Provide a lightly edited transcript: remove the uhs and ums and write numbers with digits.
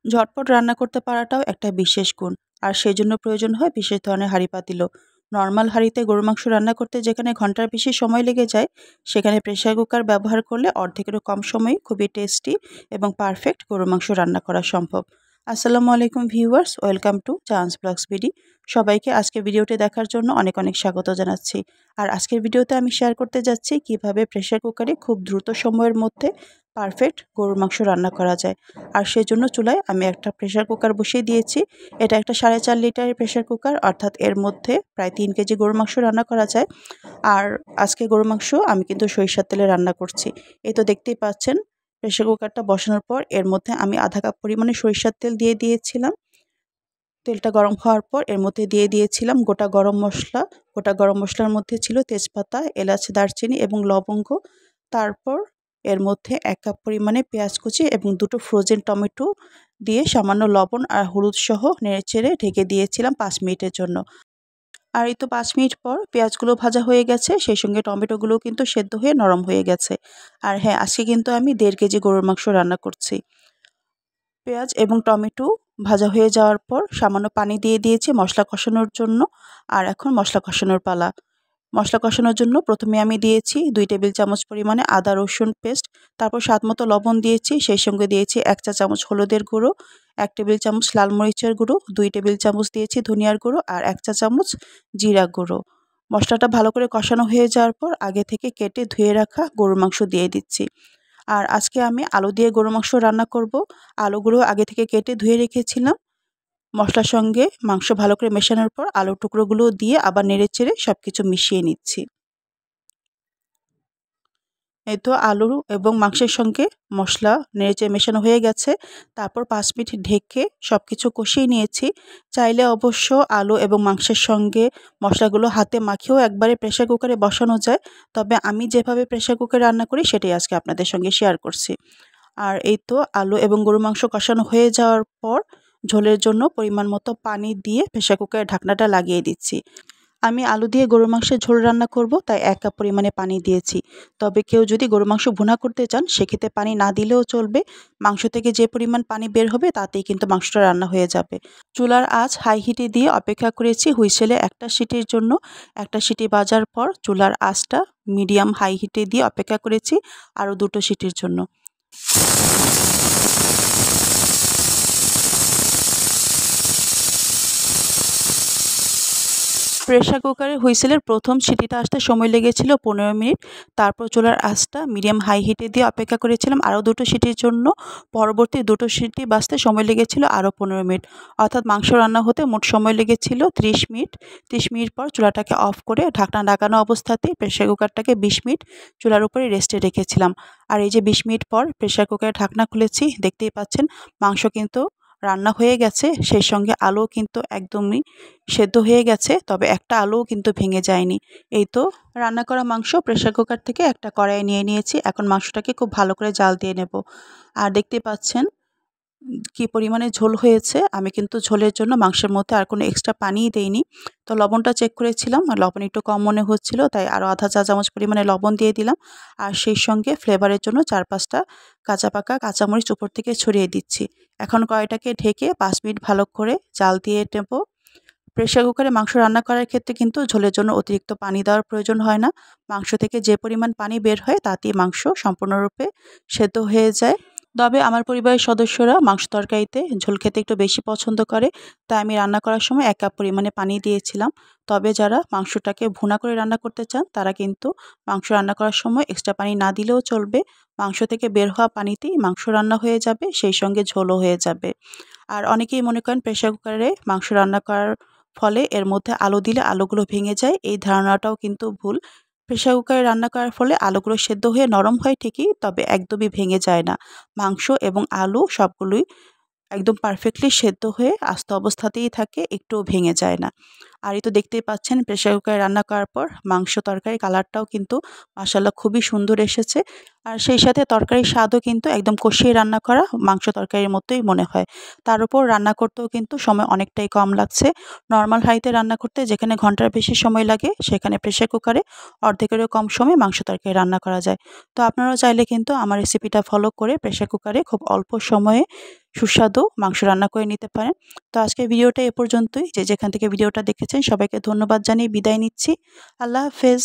ঝটপট রান্না করতে পারাটাও একটা বিশেষ গুণ, আর সেজন্য প্রয়োজন হয় বিশেষ ধরনের হাঁড়ি পাতিলও। নর্মাল হাঁড়িতে গরুর মাংস রান্না করতে যেখানে ঘন্টার বেশি সময় লেগে যায়, সেখানে প্রেসার কুকার ব্যবহার করলে অর্ধেকেরও কম সময়ে খুবই টেস্টি এবং পারফেক্ট গরুর মাংস রান্না করা সম্ভব। আসসালামু আলাইকুম viewers, welcome to chance blogs BD. সবাইকে আজকের ভিডিওটি দেখার জন্য অনেক অনেক স্বাগত জানাচ্ছি। আর আজকের ভিডিওতে আমি শেয়ার করতে যাচ্ছি কিভাবে প্রেসার কুকারে খুব দ্রুত সময়ের মধ্যে পারফেক্ট গরুর মাংস রান্না করা যায়। আর সেজন্য চুলায় আমি একটা প্রেসার কুকার বসিয়ে দিয়েছি। এটা একটা 4.5 লিটারের প্রেসার কুকার, অর্থাৎ এর মধ্যে প্রায় 3 কেজি গরুর মাংস রান্না করা যায়। আর আজকে গরুর মাংস আমি কিন্তু সরিষার তেলে রান্না করছি। এই তো দেখতেই পাচ্ছেন, প্রেসার কুকারটা বসানোর পর এর মধ্যে আমি আধা কাপ পরিমাণে সরিষার তেল দিয়ে দিয়েছিলাম। তেলটা গরম হওয়ার পর এর মধ্যে দিয়ে দিয়েছিলাম গোটা গরম মশলা। গোটা গরম মশলার মধ্যে ছিল তেজপাতা, এলাচ, দারচিনি এবং লবঙ্গ। তারপর এর মধ্যে 1 কাপ পরিমাণে পেঁয়াজ কুচি এবং 2টো ফ্রোজেন টমেটো দিয়ে সামান্য লবণ আর হলুদ সহ নেড়েচেড়ে ঢেকে দিয়েছিলাম 5 মিনিটের জন্য। আর এই তো 5 মিনিট পর পেঁয়াজগুলো ভাজা হয়ে গেছে, সেই সঙ্গে টমেটোগুলোও কিন্তু সেদ্ধ হয়ে নরম হয়ে গেছে। আর হ্যাঁ, আজকে কিন্তু আমি 1.5 কেজি গরুর মাংস রান্না করছি। পেঁয়াজ এবং টমেটো ভাজা হয়ে যাওয়ার পর সামান্য পানি দিয়ে দিয়েছি মশলা কষানোর জন্য। আর এখন মশলা কষানোর পালা। মশলা কষানোর জন্য প্রথমে আমি দিয়েছি 2 টেবিল চামচ পরিমাণে আদা রসুন পেস্ট, তারপর স্বাদমতো লবণ দিয়েছি, সেই সঙ্গে দিয়েছি 1 চা চামচ হলুদের গুঁড়ো, 1 টেবিল চামচ লাল মরিচের গুঁড়ো, 2 টেবিল চামচ দিয়েছি ধনিয়ার গুঁড়ো আর 1 চা চামচ জিরা গুঁড়ো। মশলাটা ভালো করে কষানো হয়ে যাওয়ার পর আগে থেকে কেটে ধুয়ে রাখা গরুর মাংস দিয়ে দিচ্ছি। আর আজকে আমি আলু দিয়ে গরুর মাংস রান্না করব। আলুগুলো আগে থেকে কেটে ধুয়ে রেখেছিলাম। মশলার সঙ্গে মাংস ভালো করে মেশানোর পর আলুর টুকরোগুলো দিয়ে আবার নেড়েচেড়ে সবকিছু মিশিয়ে নিচ্ছি। এই তো আলু এবং মাংসের সঙ্গে মশলা নেড়েচেড়ে মেশানো হয়ে গেছে। তারপর 5 মিনিট ঢেকে সবকিছু কষিয়ে নিয়েছি। চাইলে অবশ্য আলু এবং মাংসের সঙ্গে মশলাগুলো হাতে মাখিয়েও একবারে প্রেসার কুকারে বসানো যায়। তবে আমি যেভাবে প্রেসার কুকারে রান্না করি সেটাই আজকে আপনাদের সঙ্গে শেয়ার করছি। আর এই তো আলু এবং গরুর মাংস কষানো হয়ে যাওয়ার পর ঝোলের জন্য পরিমাণ মতো পানি দিয়ে প্রেসার কুকারের ঢাকনাটা লাগিয়ে দিচ্ছি। আমি আলু দিয়ে গরুর মাংসের ঝোল রান্না করব, তাই 1 কাপ পরিমাণে পানি দিয়েছি। তবে কেউ যদি গরুর মাংস ভুনা করতে চান সেক্ষেত্রে পানি না দিলেও চলবে। মাংস থেকে যে পরিমাণ পানি বের হবে তাতেই কিন্তু মাংসটা রান্না হয়ে যাবে। চুলার আঁচ হাই হিটে দিয়ে অপেক্ষা করেছি হুইসেলে একটা সিটির জন্য। একটা সিটি বাজার পর চুলার আঁচটা মিডিয়াম হাই হিটে দিয়ে অপেক্ষা করেছি আরও 2টো সিটির জন্য। প্রেসার কুকারের হুইসেলের প্রথম সিটিটা আসতে সময় লেগেছিল 15 মিনিট। তারপর চুলার আঁচটা মিডিয়াম হাই হিটে দিয়ে অপেক্ষা করেছিলাম আরও 2টো সিটির জন্য। পরবর্তী 2টো সিটি বাজতে সময় লেগেছিল আরও 15 মিনিট। অর্থাৎ মাংস রান্না হতে মোট সময় লেগেছিল 30 মিনিট। 30 মিনিট পর চুলাটাকে অফ করে ঢাকনা লাগানো অবস্থাতেই প্রেসার কুকারটাকে 20 মিনিট চুলার উপরে রেস্টে রেখেছিলাম। আর এই যে 20 মিনিট পর প্রেসার কুকারের ঢাকনা খুলেছি, দেখতেই পাচ্ছেন মাংস কিন্তু রান্না হয়ে গেছে, সেই সঙ্গে আলুও কিন্তু একদমই সেদ্ধ হয়ে গেছে, তবে একটা আলুও কিন্তু ভেঙে যায়নি। এই তো রান্না করা মাংস প্রেসার কুকার থেকে একটা কড়াইয়ে নিয়ে নিয়েছি। এখন মাংসটাকে খুব ভালো করে জাল দিয়ে নেব। আর দেখতে পাচ্ছেন কি পরিমাণে ঝোল হয়েছে। আমি কিন্তু ঝোলের জন্য মাংসের মধ্যে আর কোনো এক্সট্রা পানিই দেইনি। তো লবণটা চেক করেছিলাম, আর লবণ একটু কম মনে হচ্ছিল, তাই আরও আধা চা চামচ পরিমাণে লবণ দিয়ে দিলাম। আর সেই সঙ্গে ফ্লেভারের জন্য 4-5টা কাঁচা পাকা কাঁচামরিচ উপর থেকে ছড়িয়ে দিচ্ছি। এখন কড়াইটাকে ঢেকে 5 মিনিট ভালো করে জাল দিয়ে নেব। প্রেসার কুকারে মাংস রান্না করার ক্ষেত্রে কিন্তু ঝোলের জন্য অতিরিক্ত পানি দেওয়ার প্রয়োজন হয় না। মাংস থেকে যে পরিমাণ পানি বের হয় তাতেই মাংস সম্পূর্ণরূপে সেদ্ধ হয়ে যায়। তবে আমার পরিবারের সদস্যরা মাংস তরকারিতে ঝোল খেতে একটু বেশি পছন্দ করে, তাই আমি রান্না করার সময় 1 কাপ পরিমাণে পানি দিয়েছিলাম। তবে যারা মাংসটাকে ভুনা করে রান্না করতে চান তারা কিন্তু মাংস রান্না করার সময় এক্সট্রা পানি না দিলেও চলবে। মাংস থেকে বের হওয়া পানিতেই মাংস রান্না হয়ে যাবে, সেই সঙ্গে ঝোলও হয়ে যাবে। আর অনেকেই মনে করেন প্রেসার কুকারে মাংস রান্না করার ফলে এর মধ্যে আলু দিলে আলুগুলো ভেঙে যায়। এই ধারণাটাও কিন্তু ভুল। প্রেসার কুকারে রান্না করার ফলে আলুগুলো সেদ্ধ হয়ে নরম হয় ঠিকই, তবে একদমই ভেঙে যায় না। মাংস এবং আলু সবগুলোই একদম পারফেক্টলি সেদ্ধ হয়ে আস্ত অবস্থাতেই থাকে, একটুও ভেঙে যায় না। আর এই তো দেখতেই পাচ্ছেন প্রেসার কুকারে রান্না করার পর মাংস তরকারি কালারটাও কিন্তু মাশাআল্লাহ খুবই সুন্দর এসেছে। আর সেই সাথে তরকারির স্বাদও কিন্তু একদম কষিয়ে রান্না করা মাংস তরকারির মতোই মনে হয়। তার উপর রান্না করতেও কিন্তু সময় অনেকটাই কম লাগছে। নরমাল হাঁড়িতে রান্না করতে যেখানে ঘন্টার বেশি সময় লাগে, সেখানে প্রেসার কুকারে অর্ধেকেরও কম সময়ে মাংস তরকারি রান্না করা যায়। তো আপনারাও চাইলে কিন্তু আমার রেসিপিটা ফলো করে প্রেসার কুকারে খুব অল্প সময়ে সুস্বাদু মাংস রান্না করে নিতে পারেন। তো আজকের ভিডিওটা এ পর্যন্তই। যে যেখান থেকে ভিডিওটা দেখেছেন সবাইকে ধন্যবাদ জানিয়ে বিদায় নিচ্ছি। আল্লাহ হাফেজ।